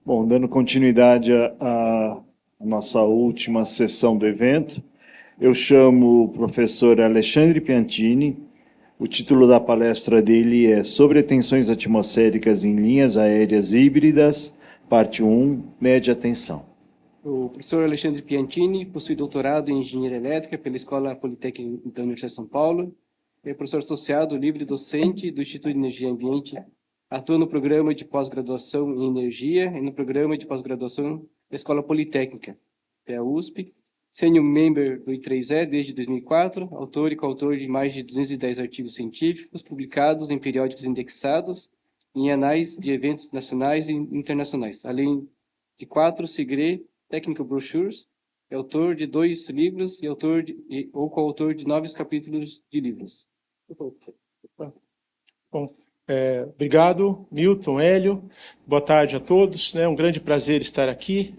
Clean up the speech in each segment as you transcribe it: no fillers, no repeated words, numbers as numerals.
Bom, dando continuidade à nossa última sessão do evento, eu chamo o professor Alexandre Piantini. O título da palestra dele é Sobre tensões atmosféricas em linhas aéreas híbridas, parte 1, média tensão. O professor Alexandre Piantini possui doutorado em Engenharia Elétrica pela Escola Politécnica da Universidade de São Paulo. É professor associado livre docente do Instituto de Energia e Ambiente. Atua no programa de pós-graduação em Energia e no programa de pós-graduação da Escola Politécnica, da USP. Senior member do I3E desde 2004, autor e coautor de mais de 210 artigos científicos publicados em periódicos indexados em anais de eventos nacionais e internacionais, além de 4 SIGRE Technical Brochures, é autor de 2 livros e coautor de 9 capítulos de livros. Bom, obrigado, Milton, Hélio. Boa tarde a todos. É um grande prazer estar aqui,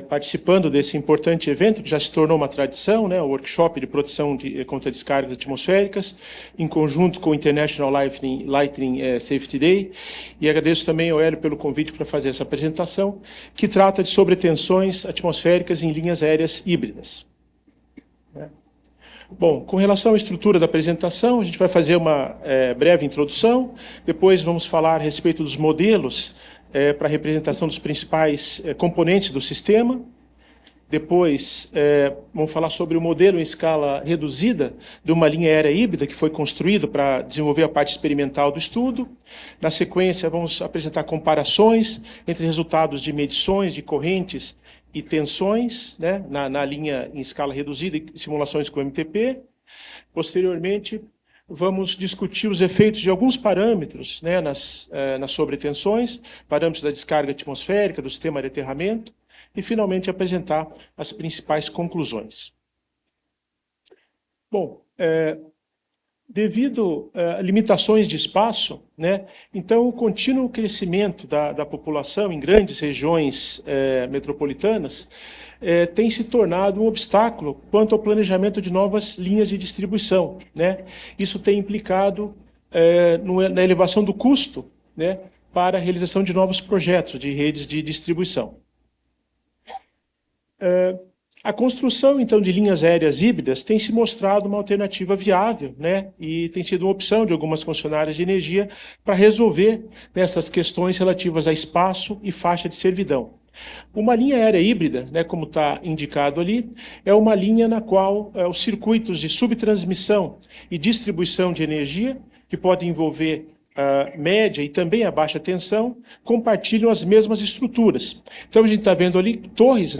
participando desse importante evento, que já se tornou uma tradição, o workshop de proteção contra descargas atmosféricas, em conjunto com o International Lightning Safety Day. E agradeço também ao Hélio pelo convite para fazer essa apresentação, que trata de sobretensões atmosféricas em linhas aéreas híbridas. Bom, com relação à estrutura da apresentação, a gente vai fazer uma breve introdução, depois vamos falar a respeito dos modelos para a representação dos principais componentes do sistema. Depois, vamos falar sobre o modelo em escala reduzida de uma linha aérea híbrida que foi construído para desenvolver a parte experimental do estudo. Na sequência, vamos apresentar comparações entre resultados de medições de correntes e tensões, na linha em escala reduzida e simulações com MTP. Posteriormente, vamos discutir os efeitos de alguns parâmetros nas sobretensões, parâmetros da descarga atmosférica, do sistema de aterramento, e, finalmente, apresentar as principais conclusões. Bom, devido a limitações de espaço, então o contínuo crescimento da população em grandes regiões metropolitanas tem se tornado um obstáculo quanto ao planejamento de novas linhas de distribuição. Isso tem implicado na elevação do custo para a realização de novos projetos de redes de distribuição. A construção, então, de linhas aéreas híbridas tem se mostrado uma alternativa viável, e tem sido uma opção de algumas concessionárias de energia para resolver essas questões relativas a espaço e faixa de servidão. Uma linha aérea híbrida, como está indicado ali, é uma linha na qual os circuitos de subtransmissão e distribuição de energia, que podem envolver a média e também a baixa tensão, compartilham as mesmas estruturas. Então, a gente está vendo ali torres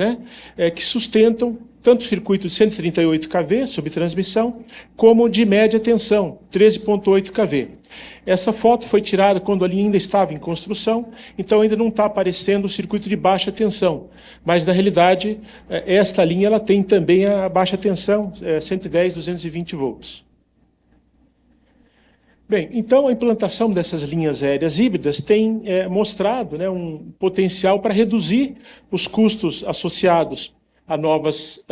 que sustentam tanto circuito de 138 kV, subtransmissão, como de média tensão, 13,8 kV. Essa foto foi tirada quando a linha ainda estava em construção, então ainda não está aparecendo o circuito de baixa tensão. Mas, na realidade, esta linha ela tem também a baixa tensão, 110, 220 volts. Bem, então a implantação dessas linhas aéreas híbridas tem mostrado um potencial para reduzir os custos associados a novas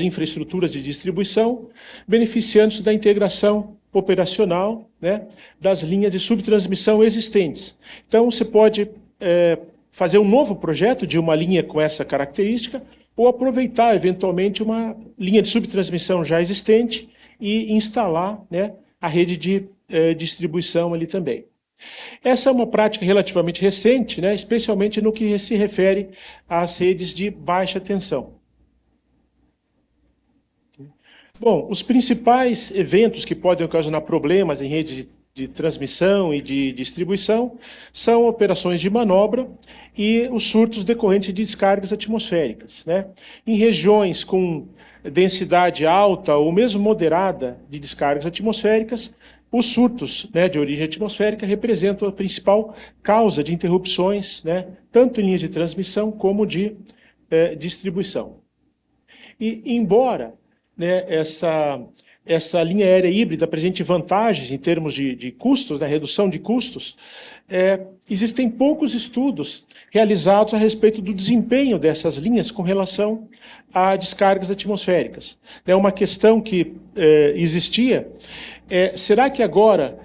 infraestruturas de distribuição, beneficiando-se da integração operacional das linhas de subtransmissão existentes. Então, você pode fazer um novo projeto de uma linha com essa característica ou aproveitar, eventualmente, uma linha de subtransmissão já existente e instalar a rede de distribuição ali também. Essa é uma prática relativamente recente, especialmente no que se refere às redes de baixa tensão. Bom, os principais eventos que podem ocasionar problemas em redes de transmissão e de distribuição são operações de manobra e os surtos decorrentes de descargas atmosféricas. Em regiões com densidade alta ou mesmo moderada de descargas atmosféricas, os surtos de origem atmosférica representam a principal causa de interrupções, tanto em linhas de transmissão como de distribuição. E, embora essa linha aérea híbrida apresente vantagens em termos de custos, da redução de custos, existem poucos estudos realizados a respeito do desempenho dessas linhas com relação a descargas atmosféricas. É uma questão que existia. Será que agora,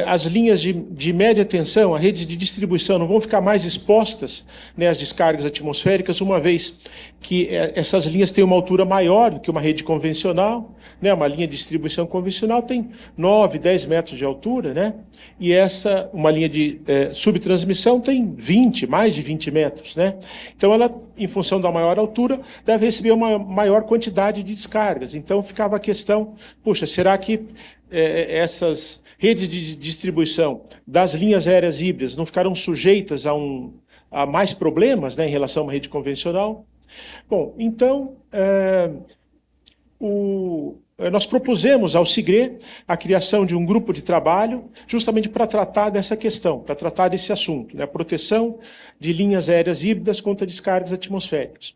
as linhas de média tensão, a rede de distribuição, não vão ficar mais expostas, né, às descargas atmosféricas, uma vez que essas linhas têm uma altura maior do que uma rede convencional, né, uma linha de distribuição convencional tem 9, 10 metros de altura, né, e uma linha de subtransmissão tem 20, mais de 20 metros. Né, então, ela, em função da maior altura, deve receber uma maior quantidade de descargas. Então, ficava a questão, puxa, será que essas redes de distribuição das linhas aéreas híbridas não ficarão sujeitas a mais problemas, né, em relação a uma rede convencional? Bom, então, nós propusemos ao SIGRE a criação de um grupo de trabalho justamente para tratar dessa questão, para tratar desse assunto, né, a proteção de linhas aéreas híbridas contra descargas atmosféricas.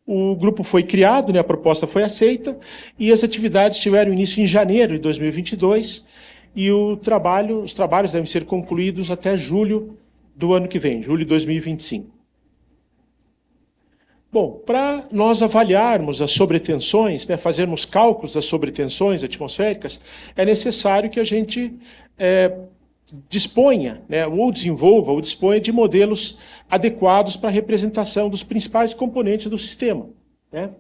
O grupo foi criado, né, a proposta foi aceita, e as atividades tiveram início em janeiro de 2022, e os trabalhos devem ser concluídos até julho do ano que vem, julho de 2025. Bom, para nós avaliarmos as sobretensões, né, fazermos cálculos das sobretensões atmosféricas, é necessário que a gente disponha, né, ou desenvolva, ou disponha de modelos adequados para a representação dos principais componentes do sistema. Né?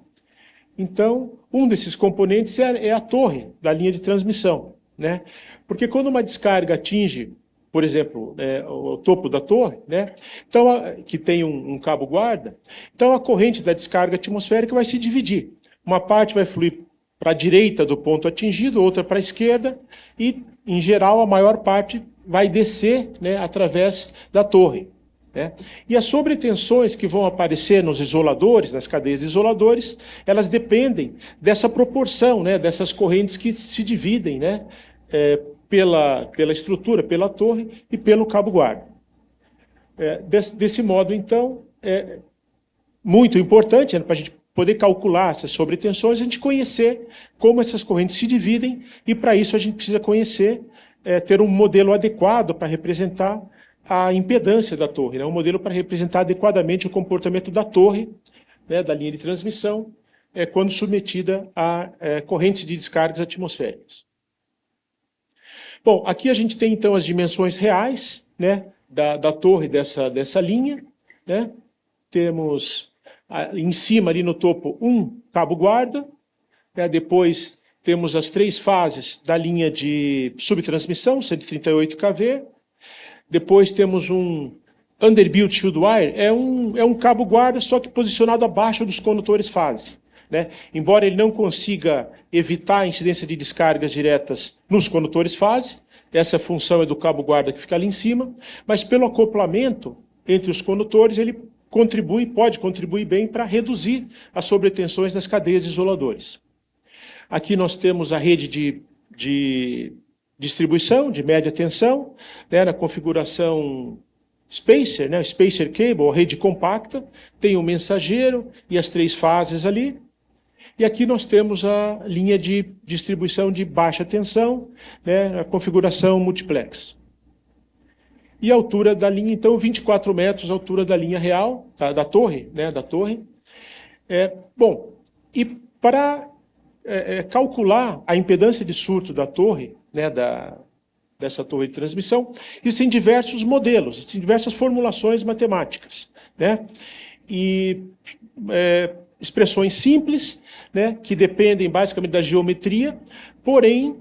Então, um desses componentes é a torre da linha de transmissão. Né? Porque quando uma descarga atinge, por exemplo, o topo da torre, né, então, que tem um cabo guarda, então a corrente da descarga atmosférica vai se dividir. Uma parte vai fluir para a direita do ponto atingido, outra para a esquerda, e, em geral, a maior parte vai descer, né, através da torre. Né? E as sobretensões que vão aparecer nos isoladores, nas cadeias de isoladores, elas dependem dessa proporção, né, dessas correntes que se dividem, né, pela estrutura, pela torre e pelo cabo guarda. Desse modo, então, é muito importante, né, para a gente poder calcular essas sobretensões, a gente conhecer como essas correntes se dividem, e para isso a gente precisa conhecer, ter um modelo adequado para representar a impedância da torre, né? Um modelo para representar adequadamente o comportamento da torre, né, da linha de transmissão, quando submetida a correntes de descargas atmosféricas. Bom, aqui a gente tem então as dimensões reais, né, da torre dessa linha. Né? Temos em cima, ali no topo, um cabo guarda, né? Depois temos as 3 fases da linha de subtransmissão, 138 kV. Depois temos um underbuilt field wire, é um cabo guarda, só que posicionado abaixo dos condutores fase. Né? Embora ele não consiga evitar a incidência de descargas diretas nos condutores fase, essa função é do cabo guarda que fica ali em cima, mas pelo acoplamento entre os condutores, ele pode contribuir bem para reduzir as sobretensões nas cadeias de isoladores. Aqui nós temos a rede de distribuição, de média tensão, né, na configuração spacer, né, spacer cable, rede compacta, tem o mensageiro e as 3 fases ali. E aqui nós temos a linha de distribuição de baixa tensão, né, a configuração multiplex. E a altura da linha, então, 24 metros, a altura da linha real, da torre, né, da torre. Bom, e para calcular a impedância de surto da torre, né, dessa torre de transmissão, existem diversos modelos, existem diversas formulações matemáticas. Né, e expressões simples, né, que dependem basicamente da geometria, porém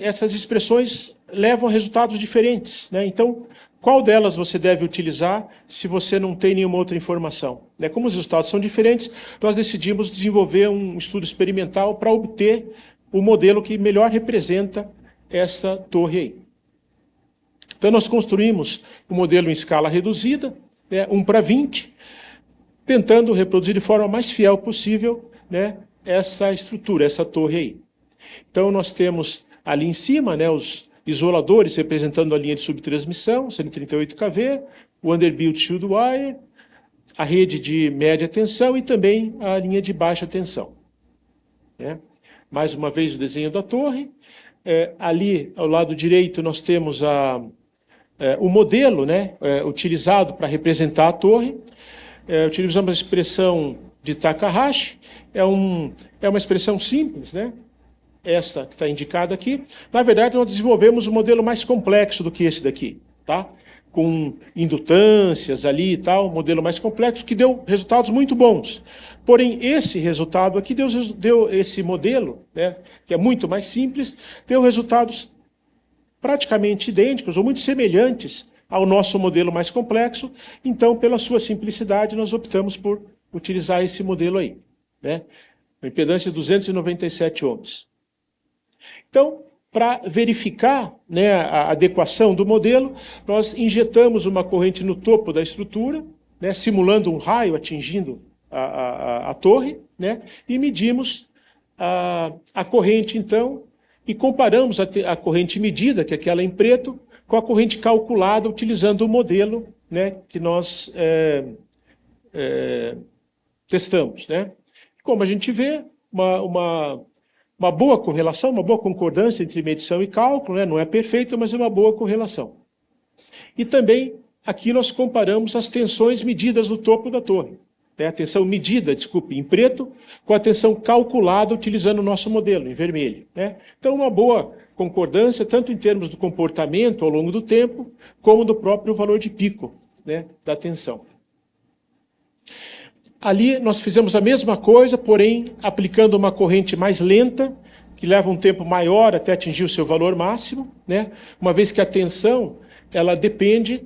essas expressões levam a resultados diferentes. Né? Então, qual delas você deve utilizar se você não tem nenhuma outra informação? Né? Como os resultados são diferentes, nós decidimos desenvolver um estudo experimental para obter o modelo que melhor representa essa torre aí. Então, nós construímos um modelo em escala reduzida, né, 1:20, tentando reproduzir de forma mais fiel possível, né, essa estrutura, essa torre aí. Então, nós temos ali em cima, né, os isoladores representando a linha de subtransmissão, 138 kV, o underbuilt shield wire, a rede de média tensão e também a linha de baixa tensão. Né? Mais uma vez o desenho da torre. Ali, ao lado direito, nós temos o modelo, né, utilizado para representar a torre. Utilizamos a expressão de Takahashi, é uma expressão simples, né? essa que está indicada aqui. Na verdade, nós desenvolvemos um modelo mais complexo do que esse daqui, tá? Com indutâncias ali e tal, um modelo mais complexo, que deu resultados muito bons. Porém, esse resultado aqui deu esse modelo, né, que é muito mais simples, deu resultados praticamente idênticos ou muito semelhantes ao nosso modelo mais complexo. Então, pela sua simplicidade, nós optamos por utilizar esse modelo aí, né? A impedância 297 ohms. Então, para verificar, né, a adequação do modelo, nós injetamos uma corrente no topo da estrutura, né, simulando um raio atingindo a torre, né, e medimos a corrente, então, e comparamos a corrente medida, que é aquela em preto, com a corrente calculada, utilizando o modelo, né, que nós testamos, né. Como a gente vê, uma boa correlação, uma boa concordância entre medição e cálculo, né? Não é perfeita, mas é uma boa correlação. E também, aqui nós comparamos as tensões medidas no topo da torre, né? A tensão medida, desculpe, em preto, com a tensão calculada utilizando o nosso modelo, em vermelho, né? Então, uma boa concordância, tanto em termos do comportamento ao longo do tempo, como do próprio valor de pico, né, da tensão. Ali nós fizemos a mesma coisa, porém aplicando uma corrente mais lenta, que leva um tempo maior até atingir o seu valor máximo, né? Uma vez que a tensão ela depende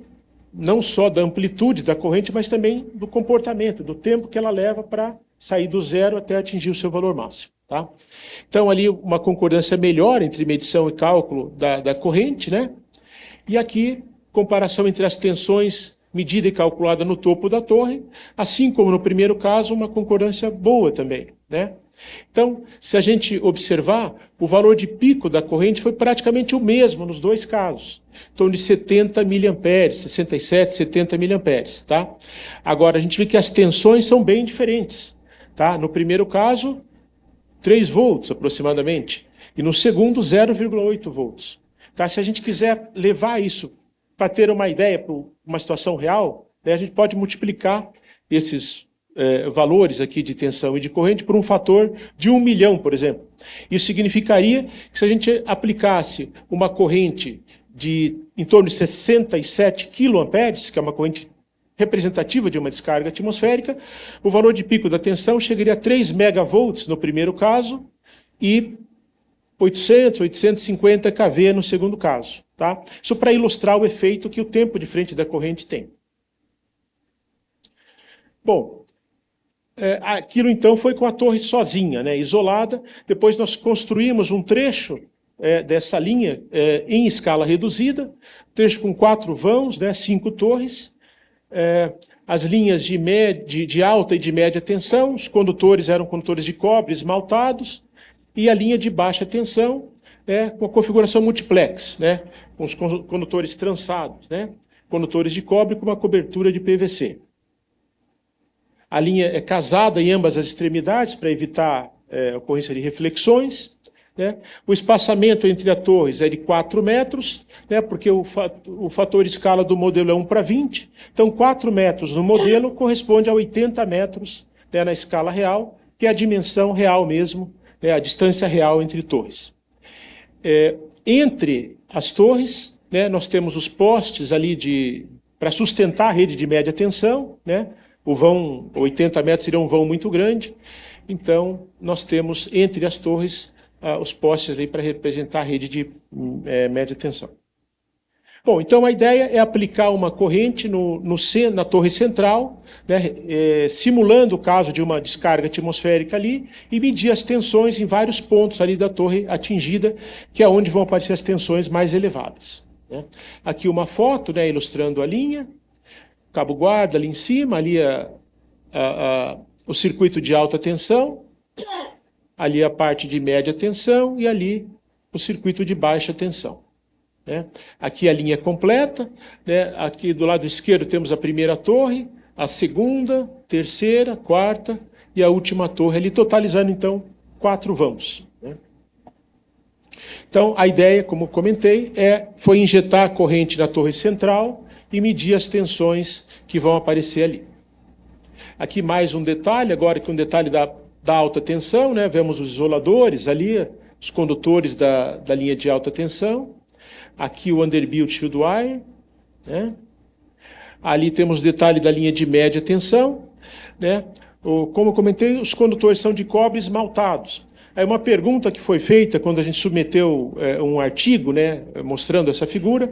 não só da amplitude da corrente, mas também do comportamento, do tempo que ela leva para sair do zero até atingir o seu valor máximo. Tá? Então ali uma concordância melhor entre medição e cálculo da corrente, né? E aqui comparação entre as tensões medida e calculada no topo da torre, assim como no primeiro caso, uma concordância boa também, né? Então, se a gente observar, o valor de pico da corrente foi praticamente o mesmo nos dois casos, em torno de 70 miliamperes, 67, 70 miliamperes, tá? Agora, a gente vê que as tensões são bem diferentes, tá? No primeiro caso, 3 volts aproximadamente, e no segundo, 0,8 volts. Tá? Se a gente quiser levar isso para ter uma ideia, para uma situação real, né, a gente pode multiplicar esses valores aqui de tensão e de corrente por um fator de 1 milhão, por exemplo. Isso significaria que se a gente aplicasse uma corrente de em torno de 67 quiloamperes, que é uma corrente representativa de uma descarga atmosférica, o valor de pico da tensão chegaria a 3 megavolts no primeiro caso e 800, 850 kV no segundo caso. Tá? Isso para ilustrar o efeito que o tempo de frente da corrente tem. Bom, aquilo então foi com a torre sozinha, né, isolada. Depois nós construímos um trecho dessa linha em escala reduzida, trecho com 4 vãos, né, 5 torres, as linhas de alta e de média tensão, os condutores eram condutores de cobre esmaltados, e a linha de baixa tensão, com a configuração multiplex, né, com os condutores trançados, né, condutores de cobre com uma cobertura de PVC. A linha é casada em ambas as extremidades para evitar a ocorrência de reflexões, né. O espaçamento entre as torres é de 4 metros, né, porque o fator escala do modelo é 1:20, então 4 metros no modelo corresponde a 80 metros, né, na escala real, que é a dimensão real mesmo, né, a distância real entre torres. Entre as torres, né, nós temos os postes ali para sustentar a rede de média tensão, né, o vão, 80 metros seria um vão muito grande, então nós temos entre as torres os postes ali para representar a rede de média tensão. Bom, então a ideia é aplicar uma corrente na torre central, né, simulando o caso de uma descarga atmosférica ali, e medir as tensões em vários pontos ali da torre atingida, que é onde vão aparecer as tensões mais elevadas, né. Aqui uma foto, né, ilustrando a linha, cabo guarda ali em cima, ali o circuito de alta tensão, ali a parte de média tensão e ali o circuito de baixa tensão. Né? Aqui a linha completa, né? Aqui do lado esquerdo temos a primeira torre, a segunda, terceira, quarta e a última torre, ali totalizando então 4 vãos. Né? Então a ideia, como comentei, foi injetar a corrente na torre central e medir as tensões que vão aparecer ali. Aqui mais um detalhe, agora que um detalhe da alta tensão, né? Vemos os isoladores ali, os condutores da linha de alta tensão. Aqui o underbuilt field wire, né? Ali temos o detalhe da linha de média tensão, né? Como eu comentei, os condutores são de cobre esmaltados. Aí uma pergunta que foi feita quando a gente submeteu um artigo, né, mostrando essa figura,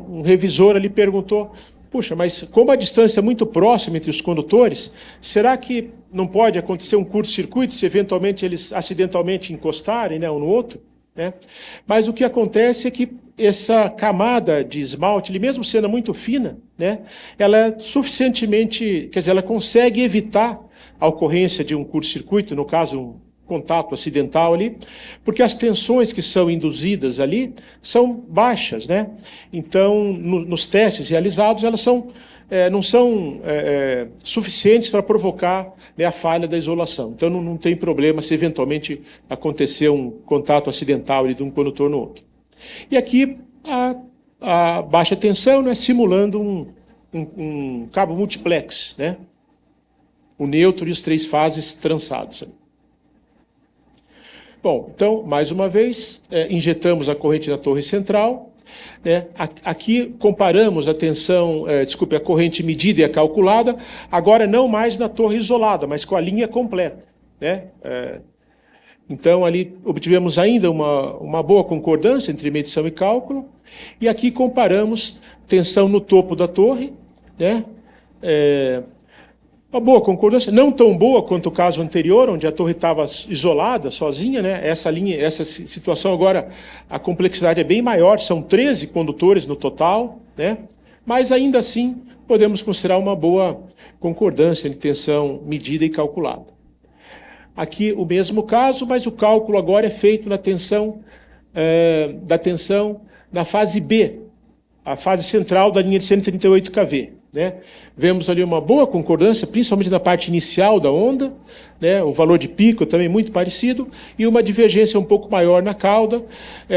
um revisor ali perguntou: puxa, mas como a distância é muito próxima entre os condutores, será que não pode acontecer um curto-circuito se eventualmente eles acidentalmente encostarem, né, um no outro? Né? Mas o que acontece é que essa camada de esmalte, ele mesmo sendo muito fina, né, ela é suficientemente, quer dizer, ela consegue evitar a ocorrência de um curto-circuito, no caso, um contato acidental ali, porque as tensões que são induzidas ali são baixas, né? Então, nos testes realizados, elas não são suficientes para provocar, né, a falha da isolação. Então, não tem problema se eventualmente acontecer um contato acidental ali de um condutor no outro. E aqui a baixa tensão, né, simulando um cabo multiplex, né? O neutro e os 3 fases trançados. Bom, então, mais uma vez, injetamos a corrente na torre central, né? Aqui comparamos a tensão, a corrente medida e a calculada, agora não mais na torre isolada, mas com a linha completa, né? Então, ali obtivemos ainda uma boa concordância entre medição e cálculo, e aqui comparamos tensão no topo da torre, né? Uma boa concordância, não tão boa quanto o caso anterior, onde a torre estava isolada, sozinha, né? Essa situação agora, a complexidade é bem maior, são 13 condutores no total, né? Mas ainda assim, podemos considerar uma boa concordância de tensão medida e calculada. Aqui o mesmo caso, mas o cálculo agora é feito na tensão, da tensão na fase B, a fase central da linha de 138 kV. Né? Vemos ali uma boa concordância, principalmente na parte inicial da onda, né? O valor de pico também muito parecido, e uma divergência um pouco maior na cauda.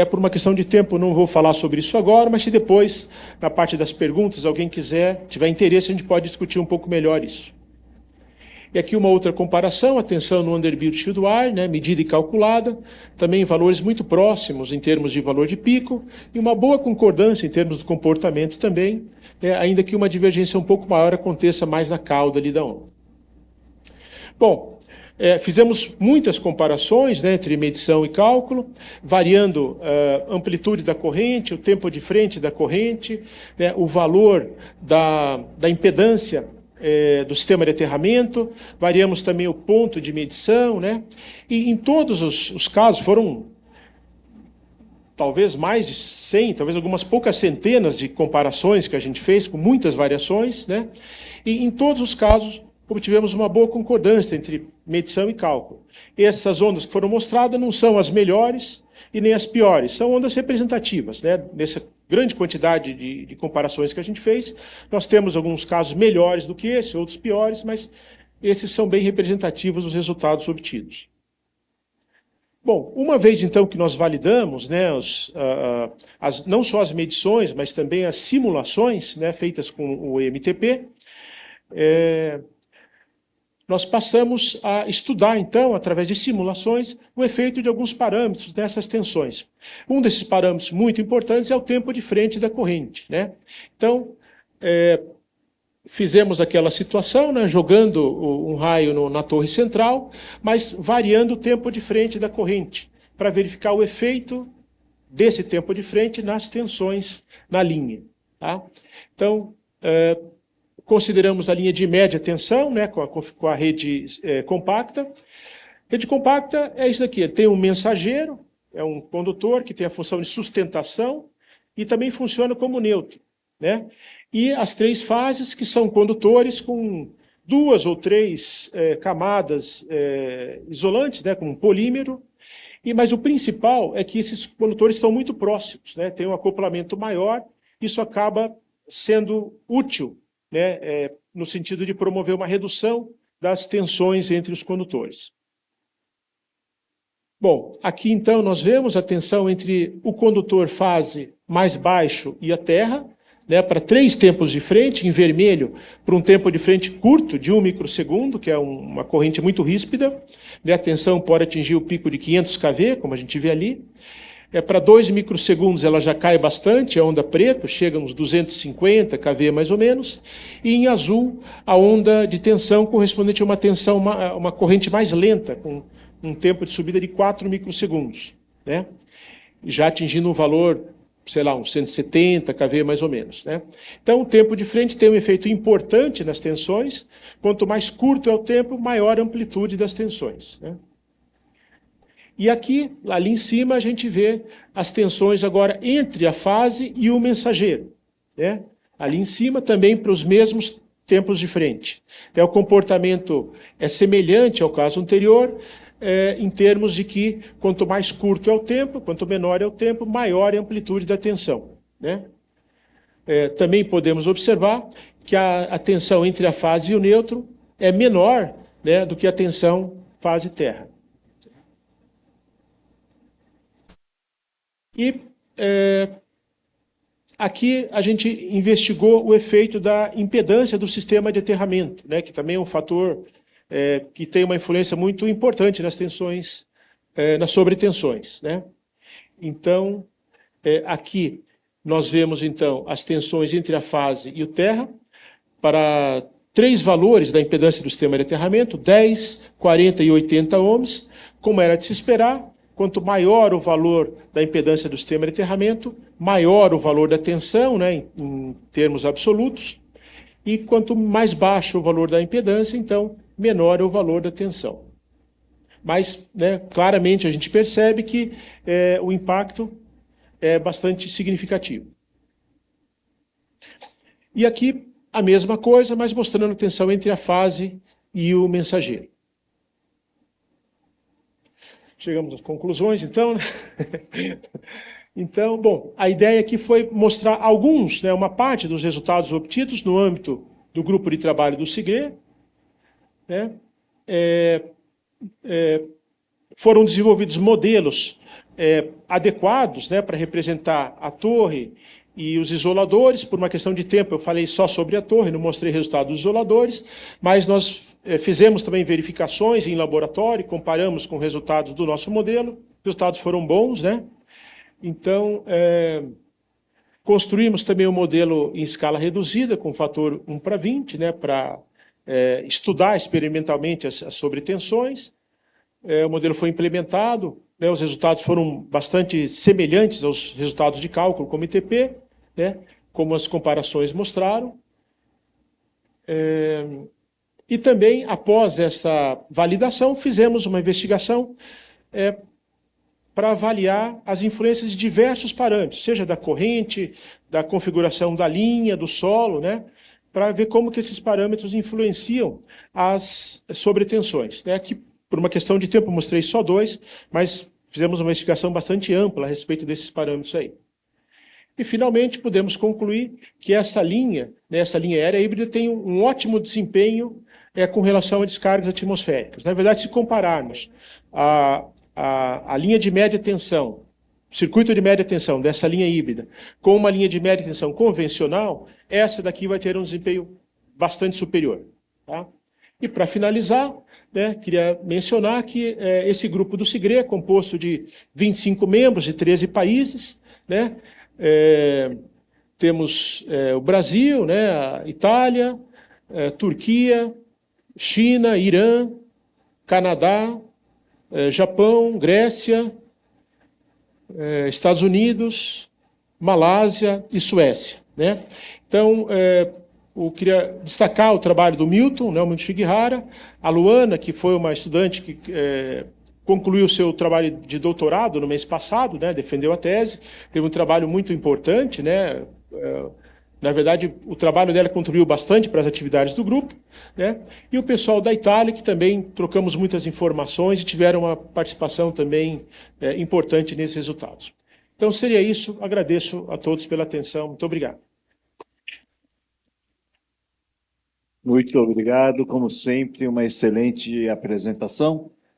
Por uma questão de tempo, não vou falar sobre isso agora, mas se depois, na parte das perguntas, alguém tiver interesse, a gente pode discutir um pouco melhor isso. E aqui uma outra comparação, a tensão no underbuilt field wire, né, medida e calculada, também valores muito próximos em termos de valor de pico, e uma boa concordância em termos do comportamento também, ainda que uma divergência um pouco maior aconteça mais na cauda ali da onda. Bom, fizemos muitas comparações, né, entre medição e cálculo, variando a amplitude da corrente, o tempo de frente da corrente, né, o valor da impedância do sistema de aterramento, variamos também o ponto de medição, né? E em todos os casos, foram talvez mais de 100, talvez algumas poucas centenas de comparações que a gente fez, com muitas variações, né? E em todos os casos, obtivemos uma boa concordância entre medição e cálculo. Essas ondas que foram mostradas não são as melhores e nem as piores, são ondas representativas, né? Nessa grande quantidade de comparações que a gente fez, nós temos alguns casos melhores do que esse, outros piores, mas esses são bem representativos dos resultados obtidos. Bom, uma vez então que nós validamos, né, não só as medições, mas também as simulações, né, feitas com o EMTP, nós passamos a estudar, então, através de simulações, o efeito de alguns parâmetros dessas tensões. Um desses parâmetros muito importantes é o tempo de frente da corrente, né? Então, fizemos aquela situação, né, jogando um raio na torre central, mas variando o tempo de frente da corrente, para verificar o efeito desse tempo de frente nas tensões na linha. Tá? Então, consideramos a linha de média tensão, né, com a rede compacta. Rede compacta é isso aqui, tem um mensageiro, é um condutor que tem a função de sustentação e também funciona como neutro, né? E as 3 fases, que são condutores com 2 ou 3 camadas isolantes, né, com um polímero, mas o principal é que esses condutores estão muito próximos, né, tem um acoplamento maior, isso acaba sendo útil, né, no sentido de promover uma redução das tensões entre os condutores. Bom, aqui então nós vemos a tensão entre o condutor fase mais baixo e a terra, né, para 3 tempos de frente, em vermelho, para um tempo de frente curto, de 1 microsegundo, que é uma corrente muito ríspida, né, a tensão pode atingir o pico de 500 kV, como a gente vê ali. Para 2 microsegundos ela já cai bastante, a onda preta chega uns 250 kV mais ou menos, e em azul a onda de tensão correspondente a uma tensão, uma corrente mais lenta, com um tempo de subida de 4 microsegundos, né? Já atingindo um valor, sei lá, uns 170 kV mais ou menos, né? Então o tempo de frente tem um efeito importante nas tensões, quanto mais curto é o tempo, maior a amplitude das tensões, né? E aqui, ali em cima, a gente vê as tensões agora entre a fase e o mensageiro, né? Ali em cima também para os mesmos tempos de frente. O comportamento é semelhante ao caso anterior, em termos de que quanto mais curto é o tempo, quanto menor é o tempo, maior é a amplitude da tensão, né? Também podemos observar que a tensão entre a fase e o nêutron é menor, né, do que a tensão fase-terra. E aqui a gente investigou o efeito da impedância do sistema de aterramento, né, que também é um fator que tem uma influência muito importante nas tensões, nas sobretensões, né? Então, aqui nós vemos então as tensões entre a fase e o terra para 3 valores da impedância do sistema de aterramento, 10, 40 e 80 ohms, como era de se esperar. Quanto maior o valor da impedância do sistema de aterramento, maior o valor da tensão, né, em termos absolutos, e quanto mais baixo o valor da impedância, então, menor é o valor da tensão. Mas, né, claramente a gente percebe que o impacto é bastante significativo. E aqui a mesma coisa, mas mostrando a tensão entre a fase e o mensageiro. Chegamos às conclusões, então. Então, bom, a ideia aqui foi mostrar alguns, né, uma parte dos resultados obtidos no âmbito do grupo de trabalho do SIGRE, né? Foram desenvolvidos modelos adequados, né, para representar a torre e os isoladores. Por uma questão de tempo, eu falei só sobre a torre, não mostrei resultado dos isoladores, mas nós fizemos também verificações em laboratório, comparamos com resultados do nosso modelo, os resultados foram bons, né? Então, construímos também um modelo em escala reduzida, com fator 1/20, né, para estudar experimentalmente as sobretensões. O modelo foi implementado, né, os resultados foram bastante semelhantes aos resultados de cálculo como ITP, né, como as comparações mostraram. E também, após essa validação, fizemos uma investigação para avaliar as influências de diversos parâmetros, seja da corrente, da configuração da linha, do solo, né, para ver como que esses parâmetros influenciam as sobretensões, né. Aqui, por uma questão de tempo, mostrei só 2, mas fizemos uma investigação bastante ampla a respeito desses parâmetros aí. E, finalmente, podemos concluir que essa linha, né, essa linha aérea híbrida, tem um ótimo desempenho com relação a descargas atmosféricas. Na verdade, se compararmos a linha de média tensão, o circuito de média tensão dessa linha híbrida, com uma linha de média tensão convencional, essa daqui vai ter um desempenho bastante superior, tá? E, para finalizar, né, queria mencionar que esse grupo do SIGRE é composto de 25 membros de 13 países, né? Temos o Brasil, né, a Itália, Turquia, China, Irã, Canadá, Japão, Grécia, Estados Unidos, Malásia e Suécia, né? Então, eu queria destacar o trabalho do Milton, né, o Milton Shigihara, a Luana, que foi uma estudante que concluiu o seu trabalho de doutorado no mês passado, né, defendeu a tese, teve um trabalho muito importante, né, na verdade, o trabalho dela contribuiu bastante para as atividades do grupo, né, e o pessoal da Itália, que também trocamos muitas informações e tiveram uma participação também importante nesses resultados. Então, seria isso. Agradeço a todos pela atenção. Muito obrigado. Muito obrigado, como sempre, uma excelente apresentação.